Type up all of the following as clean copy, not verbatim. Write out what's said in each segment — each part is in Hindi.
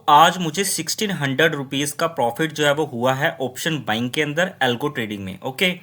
आज मुझे 1600 रुपीज़ का प्रॉफिट जो है वो हुआ है ऑप्शन बाइंग के अंदर एल्गो ट्रेडिंग में। ओके,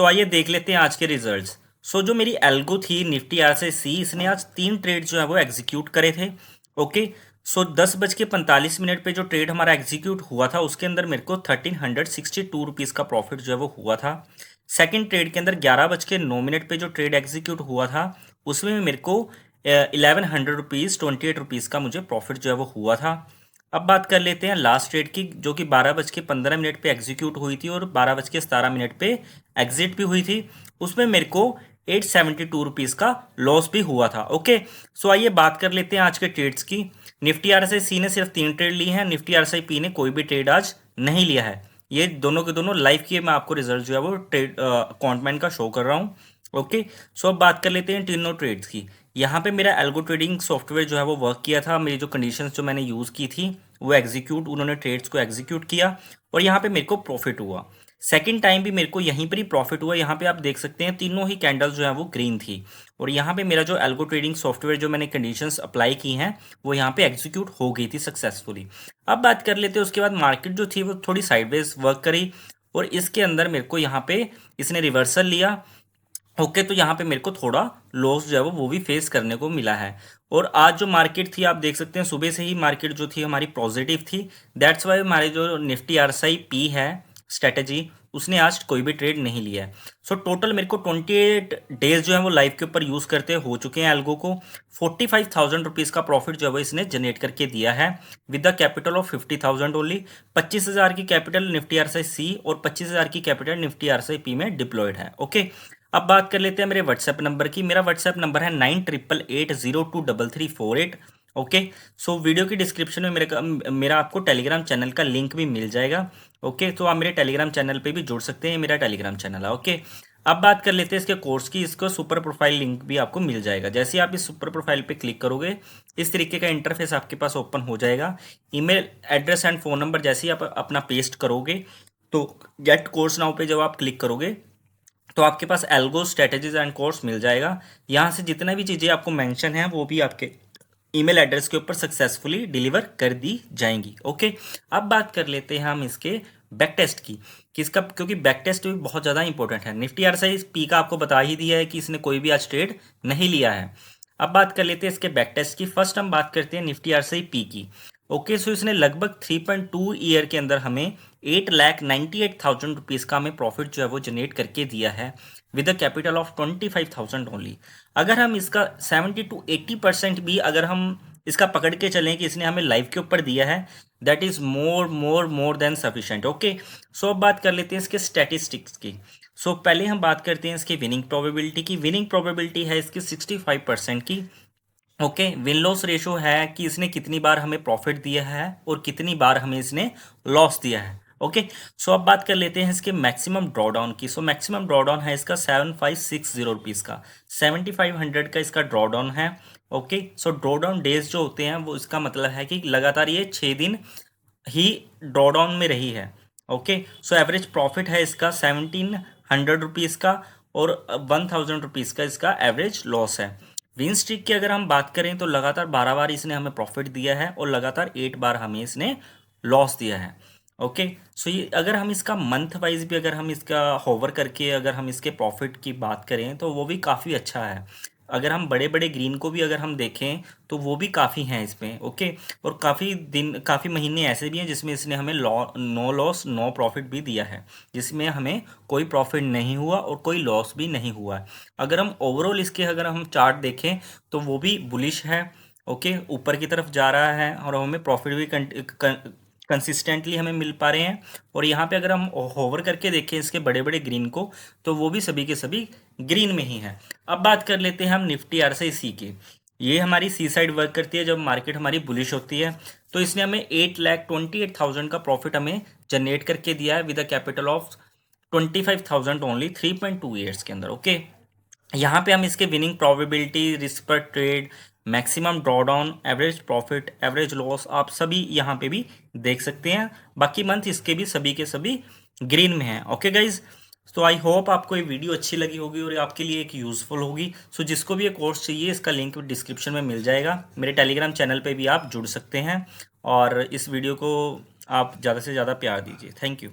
आइए देख लेते हैं आज के रिजल्ट्स। जो मेरी एल्गो थी निफ्टी RSI इसने आज 3 ट्रेड जो है वो एग्जीक्यूट करे थे। ओके, 10:45 पे जो ट्रेड हमारा एग्जीक्यूट हुआ था उसके अंदर मेरे को 1362 रुपीज़ का प्रॉफिट जो है वो हुआ था। सेकेंड ट्रेड के अंदर 11:09 पे जो ट्रेड एग्जीक्यूट हुआ था उसमें मेरे को 1100 रुपीज़ 28 रुपीज़ का मुझे प्रॉफिट जो है वो हुआ था। अब बात कर लेते हैं लास्ट ट्रेड की, जो कि 12:15 पे एग्जीक्यूट हुई थी और 12:17 पे एग्जिट भी हुई थी। उसमें मेरे को 872 रुपीज़ का लॉस भी हुआ था। ओके, आइए बात कर लेते हैं आज के ट्रेड्स की। निफ्टी RSI ने सिर्फ 3 ट्रेड ली हैं, निफ्टी RSI ने कोई भी ट्रेड आज नहीं लिया है। ये दोनों के दोनों लाइव की मैं आपको रिजल्ट जो है वो ट्रेड अकाउंटमेंट का शो कर रहा हूँ। ओके, अब बात कर लेते हैं तीनों ट्रेड्स की। यहाँ पे मेरा एल्गो ट्रेडिंग सॉफ्टवेयर जो है वो वर्क किया था। मेरी जो कंडीशंस जो मैंने यूज़ की थी वो एग्जीक्यूट, उन्होंने ट्रेड्स को एग्जीक्यूट किया और यहाँ पे मेरे को प्रॉफिट हुआ। सेकंड टाइम भी मेरे को यहीं पर ही प्रॉफिट हुआ। यहाँ पे आप देख सकते हैं तीनों ही कैंडल्स जो है वो ग्रीन थी और यहाँ पे मेरा जो एल्गो ट्रेडिंग सॉफ्टवेयर जो मैंने कंडीशंस अप्लाई की हैं वो यहाँ पे एग्जीक्यूट हो गई थी सक्सेसफुली। अब बात कर लेते हैं उसके बाद मार्केट जो थी वो थोड़ी साइडवेज वर्क करी और इसके अंदर मेरे को यहाँ पे इसने रिवर्सल लिया। ओके, तो यहाँ पे मेरे को थोड़ा लॉस जो है वो भी फेस करने को मिला है। और आज जो मार्केट थी आप देख सकते हैं सुबह से ही मार्केट जो थी हमारी पॉजिटिव थी। दैट्स वाई हमारे जो निफ्टी RSI है स्ट्रेटेजी, उसने आज कोई भी ट्रेड नहीं लिया है। टोटल मेरे को 28 डेज जो है वो लाइव के ऊपर यूज़ करते हो चुके हैं एल्गो को। 45,000 रुपीज़ का प्रॉफिट जो है वो इसने जनरेट करके दिया है with the capital of 50,000 only. 25,000 की कैपिटल निफ्टी RSI और 25,000 की कैपिटल निफ्टी RSI में डिप्लॉयड है। ओके, अब बात कर लेते हैं मेरे व्हाट्सएप नंबर की। मेरा व्हाट्सएप नंबर है 9888023348। ओके, वीडियो की डिस्क्रिप्शन में मेरा आपको टेलीग्राम चैनल का लिंक भी मिल जाएगा। ओके, तो आप मेरे टेलीग्राम चैनल पे भी जुड़ सकते हैं, मेरा टेलीग्राम चैनल है। ओके, अब बात कर लेते हैं इसके कोर्स की। इसको सुपर प्रोफाइल लिंक भी आपको मिल जाएगा। जैसे ही आप इस सुपर प्रोफाइल पे क्लिक करोगे इस तरीके का इंटरफेस आपके पास ओपन हो जाएगा। Email address and phone number जैसे ही आप अपना पेस्ट करोगे तो गेट कोर्स नाउ पे जब आप क्लिक करोगे तो आपके पास एल्गो स्ट्रेटेजीज एंड कोर्स मिल जाएगा। यहाँ से जितना भी चीज़ें आपको मेंशन है वो भी आपके ईमेल एड्रेस के ऊपर सक्सेसफुली डिलीवर कर दी जाएंगी। ओके, अब बात कर लेते हैं हम इसके बैक टेस्ट की। किसका, क्योंकि बैक टेस्ट भी बहुत ज़्यादा इंपॉर्टेंट है। निफ्टी RSI का आपको बता ही दिया है कि इसने कोई भी आज ट्रेड नहीं लिया है। अब बात कर लेते हैं इसके बैक टेस्ट की। फर्स्ट हम बात करते हैं निफ्टी RSI की। ओके, इसने लगभग 3.2 ईयर के अंदर हमें 8,98,000 रुपीज़ का हमें प्रॉफिट जो है वो जनरेट करके दिया है with a capital of 25,000 only. अगर हम इसका 70 to 80% भी अगर हम इसका पकड़ के चलें कि इसने हमें लाइव के ऊपर दिया है, that is more than sufficient. Okay, अब बात कर लेते हैं इसके स्टैटिस्टिक्स की। पहले हम बात करते हैं इसकी विनिंग प्रोबेबिलिटी की। विनिंग प्रोबेबिलिटी है इसकी 65% की। ओके, विन लॉस रेशो है कि इसने कितनी बार हमें प्रॉफिट दिया है और कितनी बार हमें इसने लॉस दिया है। ओके, अब बात कर लेते हैं इसके मैक्सिमम ड्रॉडाउन की। मैक्सिमम ड्रॉडाउन है इसका 7,560 रुपीज़ का, 7,500 का इसका ड्रॉडाउन है। ओके, ड्रॉडाउन डेज जो होते हैं वो इसका मतलब है कि लगातार ये 6 दिन ही ड्रॉडाउन में रही है। ओके, एवरेज प्रॉफिट है इसका 1,700 रुपीज़ का और 1,000 रुपीज़ का इसका एवरेज लॉस है। विन स्ट्रीक की अगर हम बात करें तो लगातार 12 बार इसने हमें प्रॉफिट दिया है और लगातार 8 बार हमें इसने लॉस दिया है। ओके, ये अगर हम इसका मंथ वाइज भी अगर हम इसका होवर करके अगर हम इसके प्रॉफिट की बात करें तो वो भी काफ़ी अच्छा है। अगर हम बड़े बड़े ग्रीन को भी अगर हम देखें तो वो भी काफ़ी हैं इसमें। ओके, और काफ़ी महीने ऐसे भी हैं जिसमें इसने हमें नो लॉस नो प्रॉफिट भी दिया है, जिसमें हमें कोई प्रॉफिट नहीं हुआ और कोई लॉस भी नहीं हुआ है। अगर हम ओवरऑल इसके अगर हम चार्ट देखें तो वो भी बुलिश है। ओके, ऊपर की तरफ जा रहा है और हमें प्रॉफिट भी कंसिस्टेंटली हमें मिल पा रहे हैं। और यहाँ पे अगर हम होवर करके देखें इसके बड़े बड़े ग्रीन को तो वो भी सभी के सभी ग्रीन में ही है। अब बात कर लेते हैं हम निफ्टी RSI की। ये हमारी सी साइड वर्क करती है जब मार्केट हमारी बुलिश होती है। तो इसने हमें 8,28,000 का प्रॉफिट हमें जनरेट करके दिया है with a capital of 25,000 only 3.2 years के अंदर। ओके, यहाँ पे हम इसके विनिंग प्रोबेबिलिटी, रिस्क पर trade, maximum drawdown, average profit, average loss आप सभी यहाँ पे भी देख सकते हैं। बाकी मंथ इसके भी सभी के सभी ग्रीन में हैं। ओके गाइज, आई होप आपको ये वीडियो अच्छी लगी होगी और आपके लिए एक यूज़फुल होगी। जिसको भी ये कोर्स चाहिए इसका लिंक डिस्क्रिप्शन में मिल जाएगा। मेरे टेलीग्राम चैनल पे भी आप जुड़ सकते हैं और इस वीडियो को आप ज़्यादा से ज़्यादा प्यार दीजिए। Thank you.